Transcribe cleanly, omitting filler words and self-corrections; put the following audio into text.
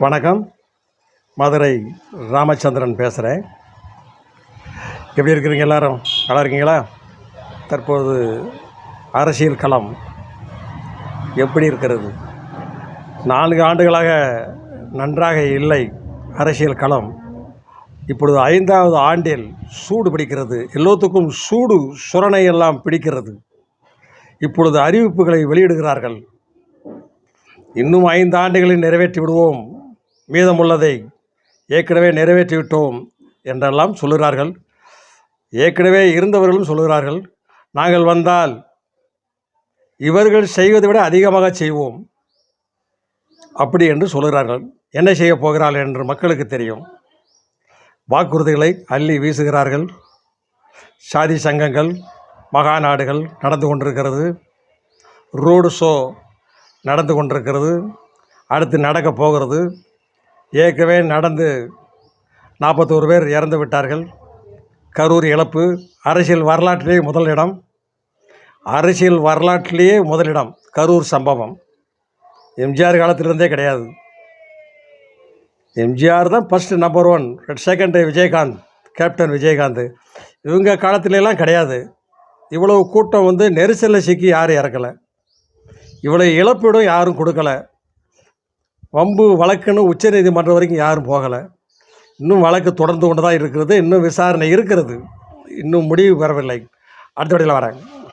வணக்கம். மதுரை ராமச்சந்திரன் பேசுகிறேன். எப்படி இருக்கிறீங்க எல்லாரும்? நல்லா இருக்கீங்களா? தற்போது அரசியல் களம் எப்படி இருக்கிறது? 4 ஆண்டுகளாக நன்றாக இல்லை அரசியல் களம். இப்பொழுது 5வது ஆண்டில் சூடு பிடிக்கிறது. எல்லோத்துக்கும் சுரணை எல்லாம் பிடிக்கிறது. இப்பொழுது அறிவிப்புகளை வெளியிடுகிறார்கள். இன்னும் 5 ஆண்டுகளில் நிறைவேற்றி விடுவோம், மீதமுள்ளதை ஏற்கனவே நிறைவேற்றிவிட்டோம் என்றெல்லாம் சொல்லுகிறார்கள். ஏற்கனவே இருந்தவர்களும் சொல்லுகிறார்கள், நாங்கள் வந்தால் இவர்கள் செய்வதை விட அதிகமாக செய்வோம் அப்படி என்று சொல்லுகிறார்கள். என்ன செய்ய போகிறார்கள் என்று மக்களுக்கு தெரியும். வாக்குறுதிகளை அள்ளி வீசுகிறார்கள். சாதி சங்கங்கள், மகாநாடுகள் நடந்து கொண்டிருக்கிறது. ரோடு ஷோ நடந்து கொண்டிருக்கிறது. அடுத்து நடக்க போகிறது. ஏற்கனவே நடந்து 41 பேர் இறந்து விட்டார்கள். கரூர் இழப்பு அரசியல் வரலாற்றிலேயே முதலிடம் கரூர் சம்பவம். எம்ஜிஆர் காலத்திலிருந்தே கிடையாது. எம்ஜிஆர் தான் first number 1, second Vijayakanth, captain Vijayakanth. இவங்க காலத்திலலாம் கிடையாது. இவ்வளவு கூட்டம் நெரிசலில் சிக்கி யாரும் இறக்கலை. இவ்வளோ இழப்பீடும் யாரும் கொடுக்கலை. வம்பு வழக்குன்னு உச்சநீதிமன்றம் வரைக்கும் யாரும் போகலை. இன்னும் வழக்கு தொடர்ந்து கொண்டு தான் இருக்கிறது. இன்னும் விசாரணை இருக்கிறது. இன்னும் முடிவு பெறவில்லை. அடுத்த வழியில் வரேன்.